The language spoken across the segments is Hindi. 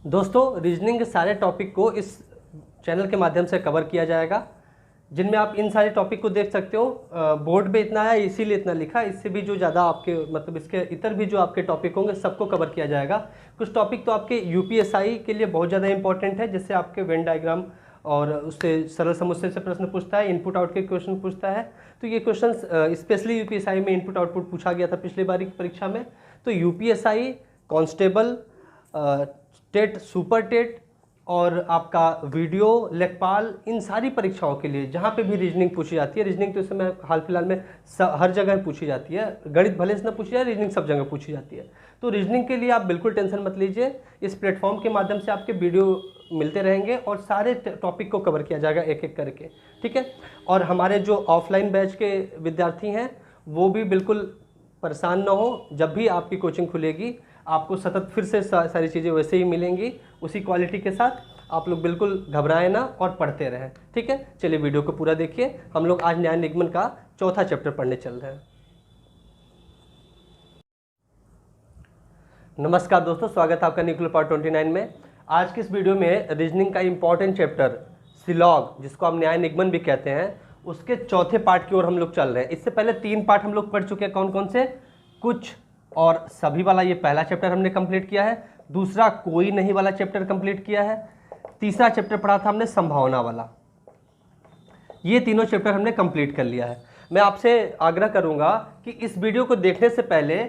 दोस्तों, रीजनिंग के सारे टॉपिक को इस चैनल के माध्यम से कवर किया जाएगा, जिनमें आप इन सारे टॉपिक को देख सकते हो। बोर्ड पे इतना है इसीलिए इतना लिखा, इससे भी जो ज़्यादा आपके मतलब इसके इतर भी जो आपके टॉपिक होंगे सबको कवर किया जाएगा। कुछ टॉपिक तो आपके यूपीएसआई के लिए बहुत ज़्यादा इंपॉर्टेंट है, जैसे आपके वेन डायग्राम और उससे सरल समुच्चय से प्रश्न पूछता है, इनपुट आउट के क्वेश्चन पूछता है। तो ये क्वेश्चन स्पेशली यूपीएसआई में इनपुट आउटपुट पूछा गया था पिछली बार की परीक्षा में। तो UPSI, constable, TET, super TET और आपका वीडियो, लेखपाल, इन सारी परीक्षाओं के लिए जहाँ पे भी रीजनिंग पूछी जाती है, रीजनिंग तो इस समय हाल फिलहाल में हर जगह पूछी जाती है, गणित भले से न पूछी जाए, रीजनिंग सब जगह पूछी जाती है। तो रीजनिंग के लिए आप बिल्कुल टेंशन मत लीजिए, इस प्लेटफॉर्म के माध्यम से आपके वीडियो मिलते रहेंगे और सारे टॉपिक को कवर किया जाएगा एक एक करके, ठीक है। और हमारे जो ऑफलाइन बैच के विद्यार्थी हैं वो भी बिल्कुल परेशान ना हो, जब भी आपकी कोचिंग खुलेगी आपको सतत फिर से सारी चीज़ें वैसे ही मिलेंगी उसी क्वालिटी के साथ। आप लोग बिल्कुल घबराएं ना और पढ़ते रहें, ठीक है। चलिए वीडियो को पूरा देखिए। हम लोग आज न्याय निगमन का चौथा चैप्टर पढ़ने चल रहे हैं। नमस्कार दोस्तों, स्वागत है आपका न्यूक्लियर पार्ट 29 में। आज की इस वीडियो में रीजनिंग का इंपॉर्टेंट चैप्टर सिलॉग, जिसको हम न्याय निगमन भी कहते हैं, उसके चौथे पार्ट की ओर हम लोग चल रहे हैं। इससे पहले 3 पार्ट हम लोग पढ़ चुके हैं। कौन कौन से? कुछ और सभी वाला ये पहला चैप्टर हमने कंप्लीट किया है। दूसरा कोई नहीं वाला चैप्टर कंप्लीट किया है। तीसरा चैप्टर पढ़ा था हमने संभावना वाला। ये तीनों चैप्टर हमने कंप्लीट कर लिया है। मैं आपसे आग्रह करूंगा कि इस वीडियो को देखने से पहले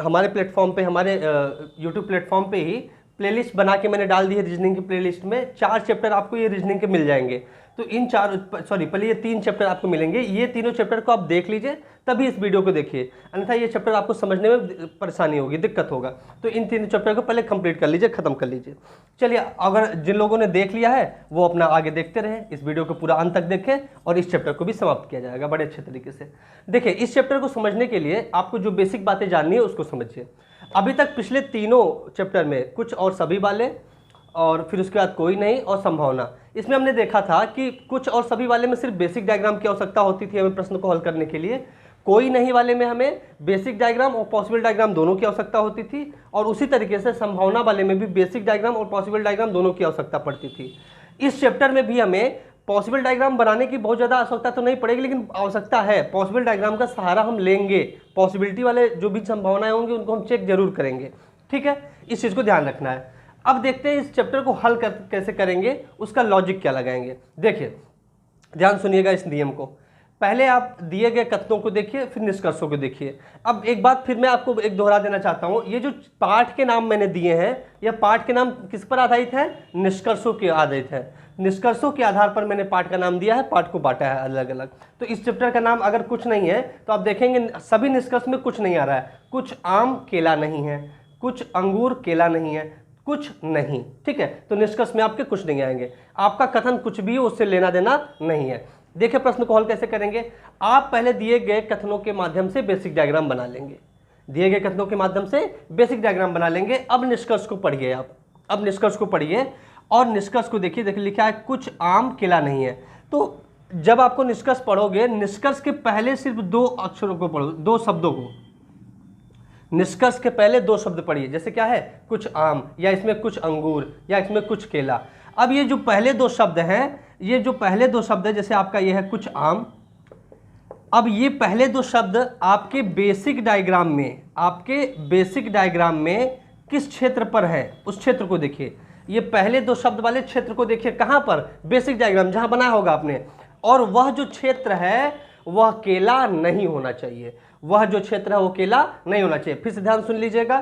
हमारे प्लेटफॉर्म पे, हमारे यूट्यूब प्लेटफॉर्म पे ही प्लेलिस्ट बना के मैंने डाल दी है। रीजनिंग की प्लेलिस्ट में 4 चैप्टर आपको ये रीजनिंग के मिल जाएंगे। तो इन पहले ये 3 चैप्टर आपको मिलेंगे। ये तीनों चैप्टर को आप देख लीजिए, तभी इस वीडियो को देखिए, अन्यथा ये चैप्टर आपको समझने में परेशानी होगी, दिक्कत होगा। तो इन 3 चैप्टर को पहले कंप्लीट कर लीजिए, खत्म कर लीजिए। चलिए, अगर जिन लोगों ने देख लिया है वो अपना आगे देखते रहें, इस वीडियो को पूरा अंत तक देखें और इस चैप्टर को भी समाप्त किया जाएगा बड़े अच्छे तरीके से। देखिए, इस चैप्टर को समझने के लिए आपको जो बेसिक बातें जाननी है उसको समझिए। अभी तक पिछले तीनों चैप्टर में कुछ और सभी वाले, और फिर उसके बाद कोई नहीं और संभावना, इसमें हमने देखा था कि कुछ और सभी वाले में सिर्फ बेसिक डायग्राम की आवश्यकता होती थी हमें प्रश्न को हल करने के लिए। कोई नहीं वाले में हमें बेसिक डायग्राम और पॉसिबल डायग्राम दोनों की आवश्यकता होती थी, और उसी तरीके से संभावना वाले में भी बेसिक डायग्राम और पॉसिबल डायग्राम दोनों की आवश्यकता पड़ती थी। इस चैप्टर में भी हमें पॉसिबल डायग्राम बनाने की बहुत ज़्यादा आवश्यकता तो नहीं पड़ेगी, लेकिन आवश्यकता है। पॉसिबल डायग्राम का सहारा हम लेंगे, पॉसिबिलिटी वाले जो भी संभावनाएं होंगी उनको हम चेक जरूर करेंगे, ठीक है। इस चीज़ को ध्यान रखना है। अब देखते हैं इस चैप्टर को हल कैसे करेंगे, उसका लॉजिक क्या लगाएंगे। देखिए, ध्यान सुनिएगा इस नियम को। पहले आप दिए गए कथनों को देखिए, फिर निष्कर्षों को देखिए। अब एक बात फिर मैं आपको एक दोहरा देना चाहता हूं, ये जो पाठ के नाम मैंने दिए हैं, यह पाठ के नाम किस पर आधारित है? निष्कर्षों के आधारित है। निष्कर्षों के आधार पर मैंने पाठ का नाम दिया है, पाठ को बांटा है अलग अलग। तो इस चैप्टर का नाम अगर कुछ नहीं है तो आप देखेंगे सभी निष्कर्ष में कुछ नहीं आ रहा है। कुछ आम केला नहीं है, कुछ अंगूर केला नहीं है, कुछ नहीं, ठीक है। तो निष्कर्ष में आपके कुछ नहीं आएंगे। आपका कथन कुछ भी हो उससे लेना देना नहीं है। देखिए प्रश्न को हल कैसे करेंगे। आप पहले दिए गए कथनों के माध्यम से बेसिक डायग्राम बना लेंगे, दिए गए कथनों के माध्यम से बेसिक डायग्राम बना लेंगे। अब निष्कर्ष को पढ़िए आप, अब निष्कर्ष को पढ़िए और निष्कर्ष को देखिए। देखिए लिखा है कुछ आम केला नहीं है। तो जब आपको निष्कर्ष पढ़ोगे, निष्कर्ष के पहले सिर्फ 2 अक्षरों को पढ़ो, 2 शब्दों को। निष्कर्ष के पहले 2 शब्द पढ़िए, जैसे क्या है? कुछ आम, या इसमें कुछ अंगूर, या इसमें कुछ केला। अब ये जो पहले 2 शब्द हैं, ये जो पहले 2 शब्द है, जैसे आपका ये है कुछ आम। अब ये पहले 2 शब्द आपके बेसिक डायग्राम में, आपके बेसिक डायग्राम में किस क्षेत्र पर है, उस क्षेत्र को देखिए। ये पहले 2 शब्द वाले क्षेत्र को देखिए, कहां पर? बेसिक डायग्राम जहां बनाया होगा आपने। और वह जो क्षेत्र है वह केला नहीं होना चाहिए, वह जो क्षेत्र है वो केला नहीं होना चाहिए। फिर से ध्यान सुन लीजिएगा,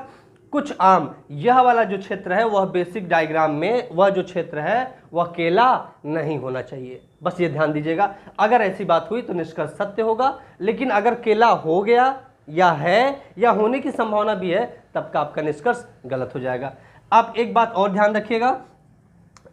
कुछ आम, यह वाला जो क्षेत्र है वह बेसिक डायग्राम में, वह जो क्षेत्र है वह केला नहीं होना चाहिए। बस ये ध्यान दीजिएगा। अगर ऐसी बात हुई तो निष्कर्ष सत्य होगा, लेकिन अगर केला हो गया या है या होने की संभावना भी है, तब का आपका निष्कर्ष गलत हो जाएगा। आप एक बात और ध्यान रखिएगा,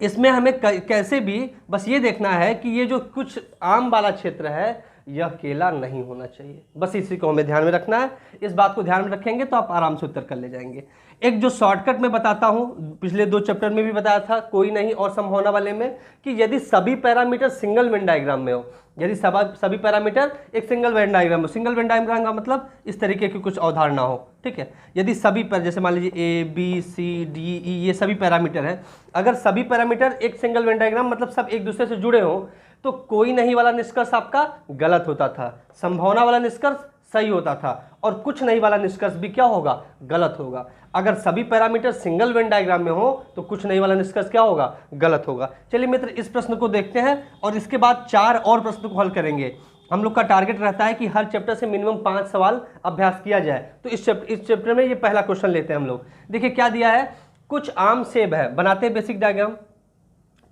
इसमें हमें कैसे भी बस ये देखना है कि ये जो कुछ आम वाला क्षेत्र है यह केला नहीं होना चाहिए। बस इसी को हमें ध्यान में रखना है। इस बात को ध्यान में रखेंगे तो आप आराम से उत्तर कर ले जाएंगे। एक जो शॉर्टकट में बताता हूं, पिछले 2 चैप्टर में भी बताया था कोई नहीं और संभावना वाले में, कि यदि सभी पैरामीटर सिंगल वेन डायग्राम में हो, यदि सभी पैरामीटर एक सिंगल वेन डायग्राम में, सिंगल वेन डायग्राम का मतलब इस तरीके की कुछ अवधारणा हो, ठीक है। यदि सभी पर, जैसे मान लीजिए A B C D E ये सभी पैरामीटर हैं, अगर सभी पैरामीटर एक सिंगल वेन डायग्राम मतलब सब एक दूसरे से जुड़े हों, तो कोई नहीं वाला निष्कर्ष आपका गलत होता था, संभावना वाला निष्कर्ष सही होता था, और कुछ नहीं वाला निष्कर्ष भी क्या होगा, गलत होगा। अगर सभी पैरामीटर सिंगल वेन डायग्राम में हो तो कुछ नहीं वाला निष्कर्ष क्या होगा, गलत होगा। चलिए मित्र, इस प्रश्न को देखते हैं और इसके बाद 4 और प्रश्न को हल करेंगे। हम लोग का टारगेट रहता है कि हर चैप्टर से मिनिमम 5 सवाल अभ्यास किया जाए। तो इस चैप्टर में ये पहला क्वेश्चन लेते हैं हम लोग। देखिए क्या दिया है, कुछ आम सेब है, बनाते हैं बेसिक डायग्राम।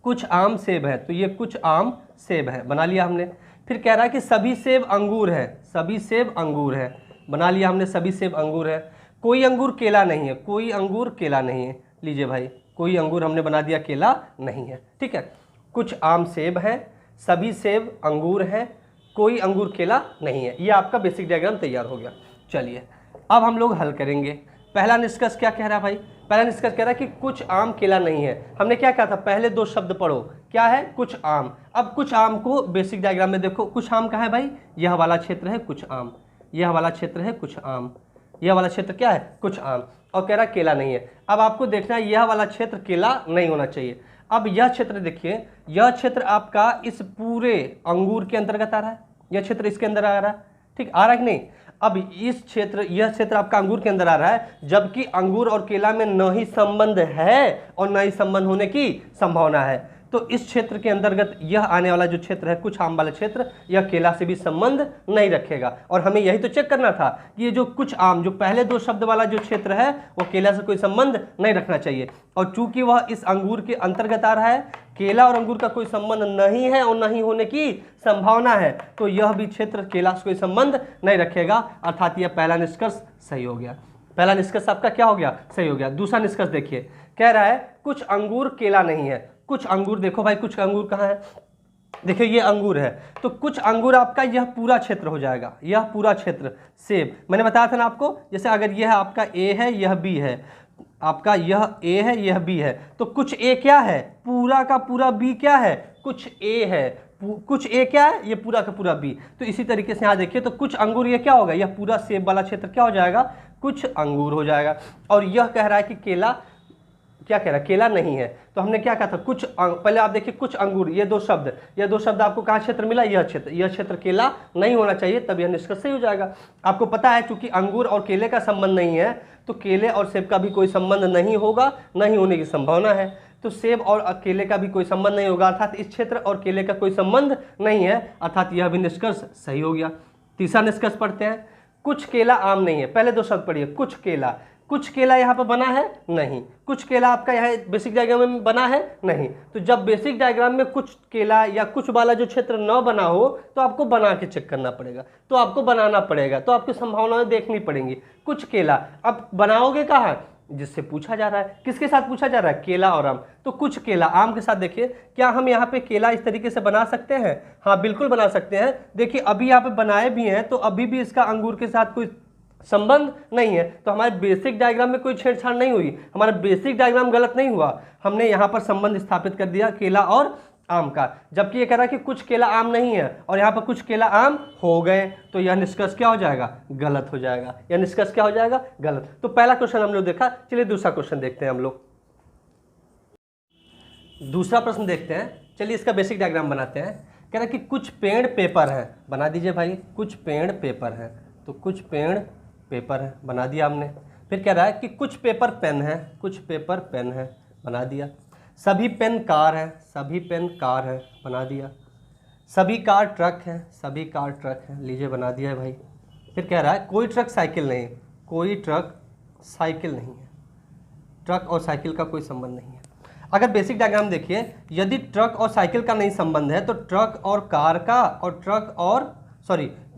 कुछ आम सेब है, तो ये कुछ आम सेब है, बना लिया हमने। फिर कह रहा है कि सभी सेब अंगूर है, सभी सेब अंगूर है, बना लिया हमने, सभी सेब अंगूर है। कोई अंगूर केला नहीं है, कोई अंगूर केला नहीं है, लीजिए भाई, कोई अंगूर हमने बना दिया केला नहीं है, ठीक है। कुछ आम सेब है, सभी सेब अंगूर है, कोई अंगूर केला नहीं है, ये आपका बेसिक डायग्राम तैयार हो गया। चलिए अब हम लोग हल करेंगे। पहला निष्कर्ष क्या कह रहा है भाई, पहला निष्कर्ष कह रहा है कि कुछ आम केला नहीं है। हमने क्या कहा था, पहले 2 शब्द पढ़ो, क्या है, कुछ आम। अब कुछ आम को बेसिक डायग्राम में देखो, कुछ आम कहाँ है भाई, यह वाला क्षेत्र है कुछ आम, यह वाला क्षेत्र है कुछ आम, यह वाला क्षेत्र क्या है, कुछ आम, और कह रहा है केला नहीं है। अब आपको देखना है यह वाला क्षेत्र केला नहीं होना चाहिए। अब यह क्षेत्र देखिए, यह क्षेत्र आपका इस पूरे अंगूर के अंतर्गत आ रहा है, यह क्षेत्र इसके अंदर आ रहा है, ठीक, आ रहा है कि नहीं। अब इस क्षेत्र, यह क्षेत्र आपका अंगूर के अंदर आ रहा है, जबकि अंगूर और केला में न ही संबंध है और न ही संबंध होने की संभावना है। तो इस क्षेत्र के अंतर्गत यह आने वाला जो क्षेत्र है कुछ आम वाला क्षेत्र, यह केला से भी संबंध नहीं रखेगा। और हमें यही तो चेक करना था कि ये जो कुछ आम, जो पहले 2 शब्द वाला जो क्षेत्र है वो केला से कोई संबंध नहीं रखना चाहिए। और चूंकि वह इस अंगूर के अंतर्गत आ रहा है, केला और अंगूर का कोई संबंध नहीं है और नहीं होने की संभावना है, तो यह भी क्षेत्र केला से कोई संबंध नहीं रखेगा, अर्थात यह पहला निष्कर्ष सही हो गया। पहला निष्कर्ष आपका क्या हो गया, सही हो गया। दूसरा निष्कर्ष देखिए, कह रहा है कुछ अंगूर केला नहीं है। कुछ अंगूर देखो भाई, कुछ अंगूर कहाँ है, देखिए ये अंगूर है, तो कुछ अंगूर आपका यह पूरा क्षेत्र हो जाएगा, यह पूरा क्षेत्र सेब। मैंने बताया था ना आपको, जैसे अगर यह आपका ए है, यह बी है, आपका यह ए है, यह बी है, तो कुछ ए क्या है, पूरा का पूरा बी क्या है, कुछ ए है, कुछ ए क्या है, ये पूरा का पूरा बी। तो इसी तरीके से यहाँ देखिए, तो कुछ अंगूर ये क्या होगा, यह पूरा सेब वाला क्षेत्र क्या हो जाएगा, कुछ अंगूर हो जाएगा। और यह कह रहा है कि केला, क्या कह रहा है, केला नहीं है। तो हमने क्या कहा था, कुछ पहले आप देखिए कुछ अंगूर, ये 2 शब्द, ये 2 शब्द आपको कहाँ क्षेत्र मिला, यह क्षेत्र केला नहीं होना चाहिए, तब यह निष्कर्ष सही हो जाएगा। आपको पता है चूंकि अंगूर और केले का संबंध नहीं है, तो केले और सेब का भी कोई संबंध नहीं होगा, नहीं होने की संभावना है। तो सेब और केले का भी कोई संबंध नहीं होगा, अर्थात इस क्षेत्र और केले का कोई संबंध नहीं है, अर्थात यह भी निष्कर्ष सही हो गया। तीसरा निष्कर्ष पढ़ते हैं, कुछ केला आम नहीं है। पहले 2 शब्द पढ़िए, कुछ केला, कुछ केला यहाँ पर बना है, नहीं। कुछ केला आपका यहाँ बेसिक डायग्राम में बना है, नहीं। तो जब बेसिक डायग्राम में कुछ केला या कुछ वाला जो क्षेत्र न बना हो, तो आपको बना के चेक करना पड़ेगा, तो आपको बनाना पड़ेगा, तो आपकी संभावनाएं देखनी पड़ेंगी। कुछ केला, अब बनाओगे कहाँ, जिससे पूछा जा रहा है, किसके साथ पूछा जा रहा है, केला और आम। तो कुछ केला आम के साथ देखिए, क्या हम यहाँ पे केला इस तरीके से बना सकते हैं, हाँ बिल्कुल बना सकते हैं। देखिए अभी यहाँ पे बनाए भी हैं, तो अभी भी इसका अंगूर के साथ कोई संबंध नहीं है, तो हमारे बेसिक डायग्राम में कोई छेड़छाड़ नहीं हुई, हमारा बेसिक डायग्राम गलत नहीं हुआ, हमने यहाँ पर संबंध स्थापित कर दिया केला और आम का। जबकि ये कह रहा है कि कुछ केला आम नहीं है और यहाँ पर कुछ केला आम हो गए, तो यह निष्कर्ष क्या हो जाएगा, गलत हो जाएगा। यह निष्कर्ष क्या हो जाएगा, गलत। तो पहला क्वेश्चन हम लोग देखा। चलिए दूसरा क्वेश्चन देखते हैं हम लोग। दूसरा प्रश्न देखते हैं, चलिए इसका बेसिक डायग्राम बनाते हैं। कह रहा है कि कुछ पेड़ पेपर है, बना दीजिए भाई, कुछ पेड़ पेपर है, तो कुछ पेड़ पेपर है, बना दिया हमने। फिर कह रहा है कि कुछ पेपर पेन है, कुछ पेपर पेन है, बना दिया। सभी पेन कार है, सभी पेन कार है, बना दिया। सभी कार ट्रक है, सभी कार ट्रक है, लीजिए बना दिया है भाई। फिर कह रहा है कोई ट्रक साइकिल नहीं, कोई ट्रक साइकिल नहीं है, ट्रक और साइकिल का कोई संबंध नहीं है। अगर बेसिक डायग्राम देखिए, यदि ट्रक और साइकिल का नहीं संबंध है, तो ट्रक और कार का, और ट्रक और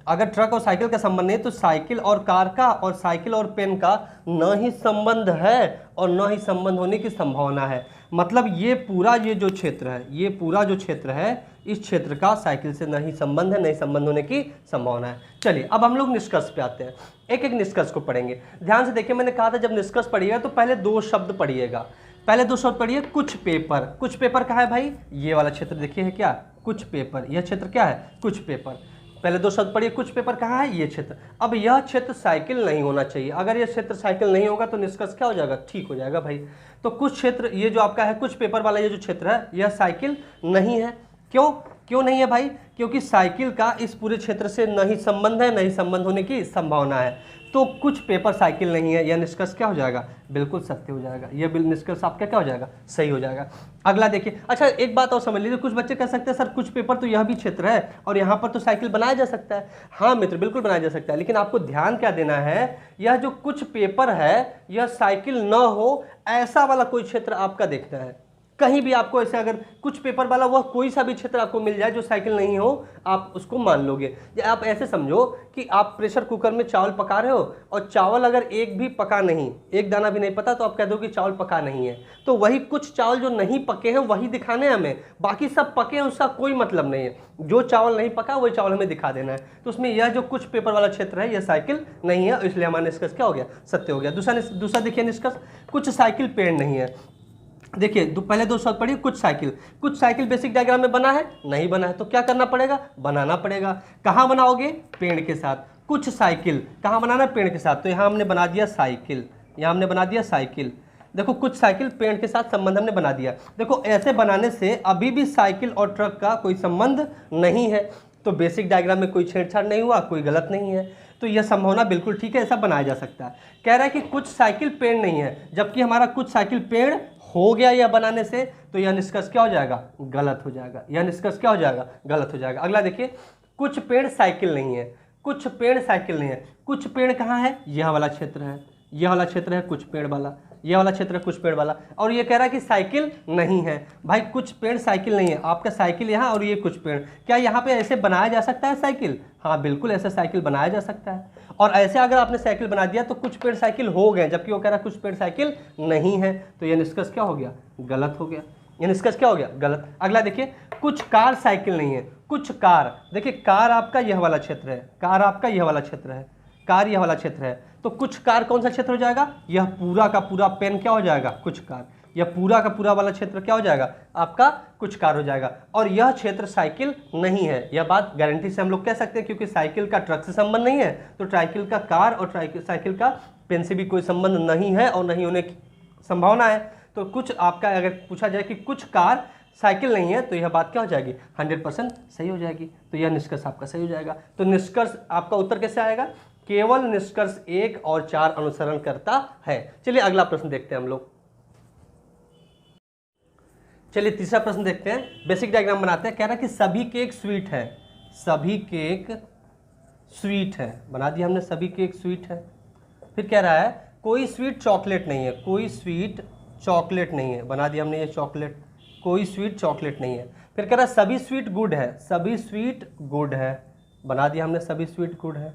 अगर ट्रक और साइकिल का संबंध नहीं तो साइकिल और कार का और साइकिल और पेन का न ही संबंध है और न ही संबंध होने की संभावना है। मतलब ये पूरा ये जो क्षेत्र है, ये पूरा जो क्षेत्र है, इस क्षेत्र का साइकिल से नहीं संबंध है, नहीं संबंध होने की संभावना है। चलिए अब हम लोग निष्कर्ष पे आते हैं, एक एक निष्कर्ष को पढ़ेंगे। ध्यान से देखिए, मैंने कहा था जब निष्कर्ष पढ़िएगा तो पहले 2 शब्द पढ़िएगा। पहले 2 शब्द पढ़िए, कुछ पेपर। कुछ पेपर कहाँ है भाई? ये वाला क्षेत्र देखिए है क्या, कुछ पेपर। यह क्षेत्र क्या है? कुछ पेपर। पहले 2 शब्द पढ़िए, कुछ पेपर कहाँ है? ये क्षेत्र। अब यह क्षेत्र साइकिल नहीं होना चाहिए। अगर यह क्षेत्र साइकिल नहीं होगा तो निष्कर्ष क्या हो जाएगा? ठीक हो जाएगा भाई। तो कुछ क्षेत्र, ये जो आपका है कुछ पेपर वाला ये जो क्षेत्र है, यह साइकिल नहीं है। क्यों नहीं है भाई? क्योंकि साइकिल का इस पूरे क्षेत्र से नहीं संबंध है, नहीं संबंध होने की संभावना है। तो कुछ पेपर साइकिल नहीं है। यह निष्कर्ष क्या हो जाएगा? बिल्कुल सत्य हो जाएगा। यह निष्कर्ष आपका क्या हो जाएगा? सही हो जाएगा। अगला देखिए, अच्छा एक बात और समझ लीजिए, कुछ बच्चे कह सकते हैं सर कुछ पेपर तो यह भी क्षेत्र है और यहाँ पर तो साइकिल बनाया जा सकता है। हाँ मित्र, बिल्कुल बनाया जा सकता है, लेकिन आपको ध्यान क्या देना है, यह जो कुछ पेपर है यह साइकिल न हो ऐसा वाला कोई क्षेत्र आपका देखना है। कहीं भी आपको ऐसे अगर कुछ पेपर वाला वह कोई सा भी क्षेत्र आपको मिल जाए जो साइकिल नहीं हो, आप उसको मान लोगे। आप ऐसे समझो कि आप प्रेशर कुकर में चावल पका रहे हो और चावल अगर एक भी पका नहीं, एक दाना भी नहीं पता, तो आप कह दो कि चावल पका नहीं है। तो वही कुछ चावल जो नहीं पके हैं वही दिखाने हैं हमें, बाकी सब पके हैं उसका कोई मतलब नहीं है। जो चावल नहीं पका वही चावल हमें दिखा देना है। तो उसमें यह जो कुछ पेपर वाला क्षेत्र है यह साइकिल नहीं है, इसलिए हमारा निष्कर्ष क्या हो गया? सत्य हो गया। दूसरा देखिए निष्कर्ष, कुछ साइकिल पेड़ नहीं है। देखिए पहले 2 शब्द पढ़िए, कुछ साइकिल बेसिक डायग्राम में बना है? नहीं बना है। तो क्या करना पड़ेगा? बनाना पड़ेगा। कहाँ बनाओगे? पेड़ के साथ। कुछ साइकिल कहाँ बनाना? पेड़ के साथ। तो यहाँ हमने बना दिया साइकिल, यहाँ हमने बना दिया साइकिल। देखो कुछ साइकिल पेड़ के साथ संबंध हमने बना दिया। देखो ऐसे बनाने से अभी भी साइकिल और ट्रक का कोई संबंध नहीं है, तो बेसिक डायग्राम में कोई छेड़छाड़ नहीं हुआ, कोई गलत नहीं है। तो यह संभावना बिल्कुल ठीक है, ऐसा बनाया जा सकता है। कह रहा है कि कुछ साइकिल पेड़ नहीं है, जबकि हमारा कुछ साइकिल पेड़ हो गया यह बनाने से, तो यह निष्कर्ष क्या हो जाएगा? गलत हो जाएगा। यह निष्कर्ष क्या हो जाएगा? गलत हो जाएगा। अगला देखिए, कुछ पेड़ साइकिल नहीं है। कुछ पेड़ साइकिल नहीं है। कुछ पेड़ कहाँ है? यह वाला क्षेत्र है, यह वाला क्षेत्र है कुछ पेड़ वाला, यह वाला क्षेत्र है कुछ पेड़ वाला। और ये कह रहा है कि साइकिल नहीं है। भाई कुछ पेड़ साइकिल नहीं है, आपका साइकिल यहाँ और ये कुछ पेड़, क्या यहाँ पे ऐसे बनाया जा सकता है साइकिल? हाँ बिल्कुल ऐसे साइकिल बनाया जा सकता है। और ऐसे अगर आपने साइकिल बना दिया तो कुछ पेड़ साइकिल हो गए, जबकि वो कह रहा है कुछ पेड़ साइकिल नहीं है। तो यह निष्कर्ष क्या हो गया? गलत हो गया। यह निष्कर्ष क्या हो गया? गलत। अगला देखिए, कुछ कार साइकिल नहीं है। कुछ कार, देखिए कार आपका यह वाला क्षेत्र है, कार आपका यह वाला क्षेत्र है, कार यह वाला क्षेत्र है। तो कुछ कार कौन सा क्षेत्र हो जाएगा? यह पूरा का पूरा पेन क्या हो जाएगा? कुछ कार। यह पूरा का पूरा वाला क्षेत्र क्या हो जाएगा? आपका कुछ कार हो जाएगा। और यह क्षेत्र साइकिल नहीं है, यह बात गारंटी से हम लोग कह सकते हैं, क्योंकि साइकिल का ट्रक से संबंध नहीं है, तो साइकिल का कार और साइकिल का पेन से भी कोई संबंध नहीं है और नहीं होने की संभावना है। तो कुछ आपका अगर पूछा जाए कि कुछ कार साइकिल नहीं है, तो यह बात क्या हो जाएगी? 100% सही हो जाएगी। तो यह निष्कर्ष आपका सही हो जाएगा। तो निष्कर्ष आपका उत्तर कैसे आएगा? केवल निष्कर्ष 1 और 4 अनुसरण करता है। चलिए अगला प्रश्न देखते हैं हम लोग। चलिए तीसरा प्रश्न देखते हैं, बेसिक डायग्राम बनाते हैं। कह रहा है कि सभी केक स्वीट है। सभी केक स्वीट है, बना दिया हमने, सभी केक स्वीट है। फिर कह रहा है कोई स्वीट चॉकलेट नहीं है। कोई स्वीट चॉकलेट नहीं है, बना दिया हमने ये चॉकलेट। कोई स्वीट चॉकलेट नहीं है। फिर कह रहा है सभी स्वीट गुड है। सभी स्वीट गुड है, बना दिया हमने, सभी स्वीट गुड है।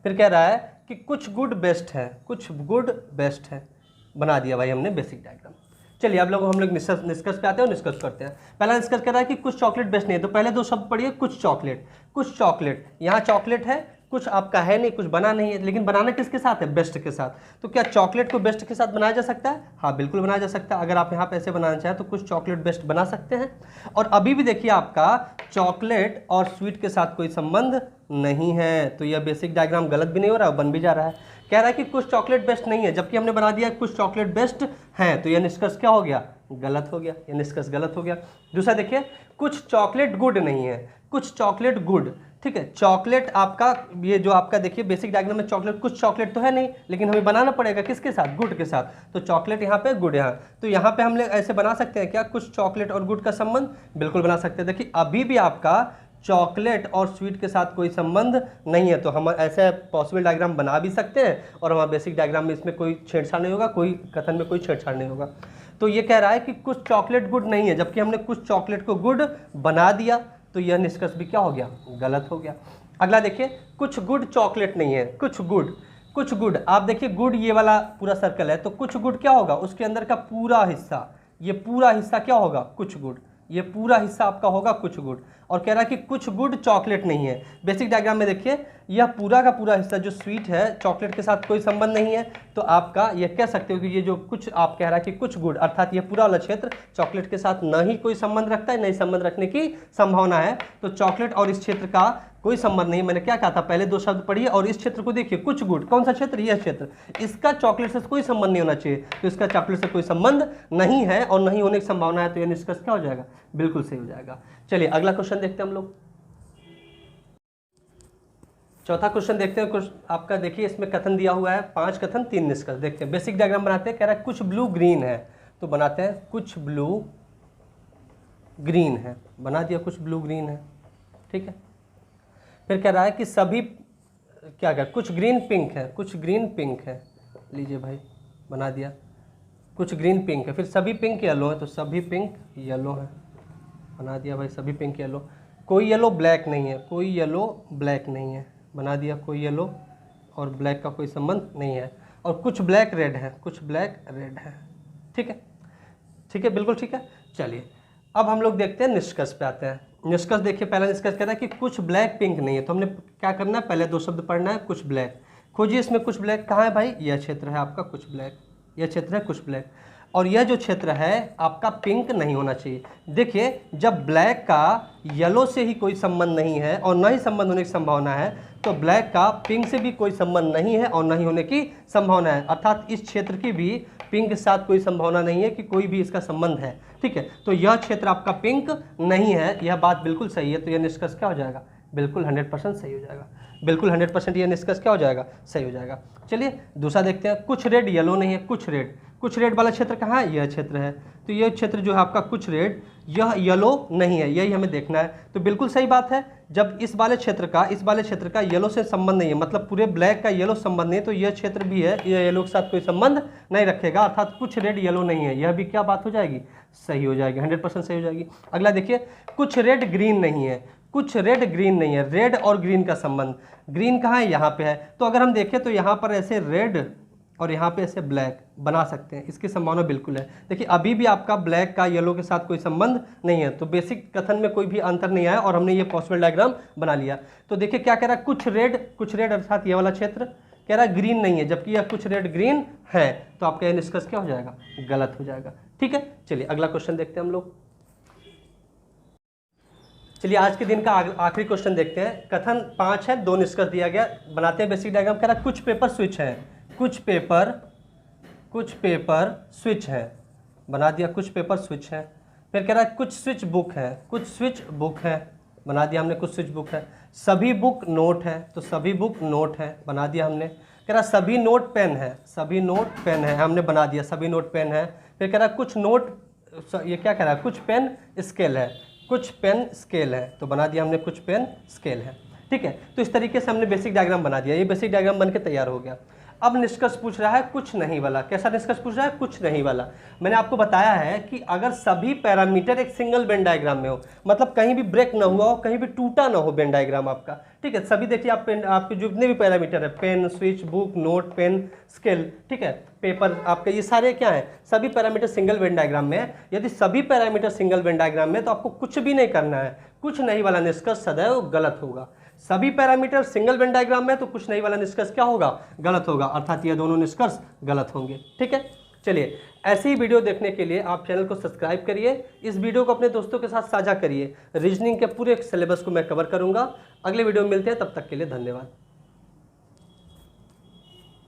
फिर कह रहा है कि कुछ गुड बेस्ट है। कुछ गुड बेस्ट है, बना दिया भाई हमने बेसिक डायग्राम। चलिए अब हम लोग निष्कर्ष पे आते हैं और निष्कर्ष करते हैं। पहला निष्कर्ष कर रहा है कि कुछ चॉकलेट बेस्ट नहीं है। तो पहले 2 शब्द पढ़िए, कुछ चॉकलेट। कुछ चॉकलेट, यहाँ चॉकलेट है, कुछ आपका है नहीं, कुछ बना नहीं है, लेकिन बनाना किसके साथ है? बेस्ट के साथ। तो क्या चॉकलेट को बेस्ट के साथ बनाया जा सकता है? हाँ बिल्कुल बनाया जा सकता है। अगर आप यहाँ पे ऐसे बनाना चाहें तो कुछ चॉकलेट बेस्ट बना सकते हैं। और अभी भी देखिए आपका चॉकलेट और स्वीट के साथ कोई संबंध नहीं है, तो यह बेसिक डायग्राम गलत भी नहीं हो रहा है, बन भी जा रहा है। कह रहा है कि कुछ चॉकलेट बेस्ट नहीं है, जबकि हमने बना दिया कुछ चॉकलेट बेस्ट हैं, तो यह निष्कर्ष क्या हो गया? गलत हो गया। यह निष्कर्ष गलत हो गया। दूसरा देखिए, कुछ चॉकलेट गुड नहीं है। कुछ चॉकलेट गुड, ठीक है। चॉकलेट आपका ये जो आपका देखिए बेसिक डायग्राम में चॉकलेट, कुछ चॉकलेट तो है नहीं, लेकिन हमें बनाना पड़ेगा किसके साथ? गुड के साथ। तो चॉकलेट यहाँ पे, गुड यहाँ। तो यहाँ पे हम लोग ऐसे बना सकते हैं क्या कुछ चॉकलेट और गुड का संबंध? बिल्कुल बना सकते हैं। देखिए अभी भी आपका चॉकलेट और स्वीट के साथ कोई संबंध नहीं है, तो हम ऐसे पॉसिबल डायग्राम बना भी सकते हैं और हमारा बेसिक डायग्राम में इसमें कोई छेड़छाड़ नहीं होगा, कोई कथन में कोई छेड़छाड़ नहीं होगा। तो ये कह रहा है कि कुछ चॉकलेट गुड नहीं है, जबकि हमने कुछ चॉकलेट को गुड बना दिया, तो यह निष्कर्ष भी क्या हो गया? गलत हो गया। अगला देखिए, कुछ गुड चॉकलेट नहीं है, कुछ गुड आप देखिए, गुड ये वाला पूरा सर्कल है, तो कुछ गुड क्या होगा, उसके अंदर का पूरा हिस्सा, ये पूरा हिस्सा क्या होगा, कुछ गुड, ये पूरा हिस्सा आपका होगा कुछ गुड। और कह रहा है कि कुछ गुड चॉकलेट नहीं है। बेसिक डायग्राम में देखिए, यह पूरा का पूरा हिस्सा जो स्वीट है, चॉकलेट के साथ कोई संबंध नहीं है, तो आपका ये कह सकते हो कि ये जो कुछ आप कह रहा है कि कुछ गुड, अर्थात ये पूरा वाला क्षेत्र चॉकलेट के साथ न ही कोई संबंध रखता है, नहीं संबंध रखने की संभावना है। तो चॉकलेट और इस क्षेत्र का कोई संबंध नहीं। मैंने क्या कहा था, पहले दो शब्द पढ़िए और इस क्षेत्र को देखिए, कुछ गुड, कौन सा क्षेत्र, यह क्षेत्र, इसका चॉकलेट से कोई संबंध नहीं होना चाहिए, तो इसका चॉकलेट से कोई संबंध नहीं है और नहीं होने की संभावना है, तो यह निष्कर्ष क्या हो जाएगा, बिल्कुल सही हो जाएगा। चलिए अगला क्वेश्चन देखते हैं हम लोग। चौथा क्वेश्चन देखते हैं। आपका देखिए, इसमें कथन दिया हुआ है, 5 कथन 3 निष्कर्ष। देखते हैं, बेसिक डायग्राम बनाते हैं। कह रहा है कुछ ब्लू ग्रीन है, तो बनाते हैं कुछ ब्लू ग्रीन है, बना दिया कुछ ब्लू ग्रीन है, ठीक है। फिर कह रहा है कि सभी क्या क्या, कुछ ग्रीन पिंक है, कुछ ग्रीन पिंक है, लीजिए भाई बना दिया, कुछ ग्रीन पिंक है। फिर सभी पिंक येलो है, तो सभी पिंक येलो है, बना दिया भाई सभी पिंक येलो। कोई येलो ब्लैक नहीं है, कोई येलो ब्लैक नहीं है, बना दिया कोई येलो और ब्लैक का कोई संबंध नहीं है। और कुछ ब्लैक रेड है, कुछ ब्लैक रेड है, ठीक है, ठीक है, बिल्कुल ठीक है। चलिए अब हम लोग देखते हैं, निष्कर्ष पे आते हैं। निष्कर्ष देखिए, पहला निष्कर्ष कह रहा है कि कुछ ब्लैक पिंक नहीं है, तो हमने क्या करना है, पहले 2 शब्द पढ़ना है, कुछ ब्लैक। खोजिए इसमें कुछ ब्लैक कहाँ है भाई, यह क्षेत्र है आपका कुछ ब्लैक, यह क्षेत्र है कुछ ब्लैक। और यह जो क्षेत्र है आपका पिंक नहीं होना चाहिए। देखिए, जब ब्लैक का येलो से ही कोई संबंध नहीं है और न ही संबंध होने की संभावना है, तो ब्लैक का पिंक से भी कोई संबंध नहीं है और नहीं होने की संभावना है, अर्थात इस क्षेत्र की भी पिंक के साथ कोई संभावना नहीं है कि कोई भी इसका संबंध है, ठीक है। तो यह क्षेत्र आपका पिंक नहीं है, यह बात बिल्कुल सही है, तो यह निष्कर्ष क्या हो जाएगा, बिल्कुल 100% सही हो जाएगा, बिल्कुल 100% यह निष्कर्ष क्या हो जाएगा, सही हो जाएगा। चलिए दूसरा देखते हैं, कुछ रेड येलो नहीं है, कुछ रेड वाला क्षेत्र कहाँ है, यह क्षेत्र है, तो यह क्षेत्र जो है आपका कुछ रेड, यह येलो नहीं है, यही हमें देखना है। तो बिल्कुल सही बात है, जब इस वाले क्षेत्र का येलो से संबंध नहीं है, मतलब पूरे ब्लैक का येलो संबंध नहीं है, तो यह क्षेत्र भी है, यह येलो के साथ कोई संबंध नहीं रखेगा, अर्थात कुछ रेड येलो नहीं है, यह भी क्या बात हो जाएगी, सही हो जाएगी, 100% सही हो जाएगी। अगला देखिए, कुछ रेड ग्रीन नहीं है, कुछ रेड ग्रीन नहीं है, रेड और ग्रीन का संबंध, ग्रीन कहाँ है, यहाँ पे है, तो अगर हम देखें तो यहाँ पर ऐसे रेड और यहाँ पे ऐसे ब्लैक बना सकते हैं, इसकी संभावना बिल्कुल है। देखिए अभी भी आपका ब्लैक का येलो के साथ कोई संबंध नहीं है, तो बेसिक कथन में कोई भी अंतर नहीं आया और हमने ये पॉसिबल डायग्राम बना लिया। तो देखिए क्या कह रहा है, कुछ रेड अर्थात ये वाला क्षेत्र कह रहा है ग्रीन नहीं है, जबकि यह कुछ रेड ग्रीन है, तो आपका यह निष्कर्ष क्या हो जाएगा, गलत हो जाएगा, ठीक है। चलिए अगला क्वेश्चन देखते हैं हम लोग। चलिए आज के दिन का आखिरी क्वेश्चन देखते हैं। कथन 5 है, 2 निष्कर्ष दिया गया, बनाते हैं बेसिक डायग्राम। कह रहा है कुछ पेपर स्विच है, कुछ पेपर स्विच है, बना दिया कुछ पेपर स्विच है। फिर कह रहा है कुछ स्विच बुक है, कुछ स्विच बुक है, बना दिया हमने कुछ स्विच बुक है। सभी बुक नोट है, तो सभी बुक नोट है, बना दिया हमने। कह रहा सभी नोट पेन है, सभी नोट पेन है, हमने बना दिया सभी नोट पेन है। फिर कह रहा कुछ नोट, ये क्या कह रहा है, कुछ पेन स्केल है, कुछ पेन स्केल है, तो बना दिया हमने कुछ पेन स्केल है, ठीक है। तो इस तरीके से हमने बेसिक डायग्राम बना दिया, ये बेसिक डायग्राम बन के तैयार हो गया। अब निष्कर्ष पूछ रहा है कुछ नहीं वाला। कैसा निष्कर्ष पूछ रहा है, कुछ नहीं वाला। मैंने आपको बताया है कि अगर सभी पैरामीटर एक सिंगल वेन डायग्राम में हो, मतलब कहीं भी ब्रेक ना हुआ हो, कहीं भी टूटा ना हो वेन डायग्राम आपका, ठीक है। सभी देखिए आप आपके जितने भी पैरामीटर है, pen, switch, book, note, pen, scale, ठीक है, पेपर, आपके ये सारे क्या है, सभी पैरामीटर सिंगल वेन डायग्राम में है। यदि सभी पैरामीटर सिंगल वेन डायग्राम में, तो आपको कुछ भी नहीं करना है, कुछ नहीं वाला निष्कर्ष सदैव गलत होगा। सभी पैरामीटर सिंगल वेन डायग्राम में, तो कुछ नहीं वाला निष्कर्ष क्या होगा, गलत होगा, अर्थात ये दोनों निष्कर्ष गलत होंगे, ठीक है। चलिए ऐसे ही वीडियो देखने के लिए आप चैनल को सब्सक्राइब करिए, इस वीडियो को अपने दोस्तों के साथ साझा करिए। रीजनिंग के पूरे सिलेबस को मैं कवर करूंगा। अगले वीडियो में मिलते हैं, तब तक के लिए धन्यवाद।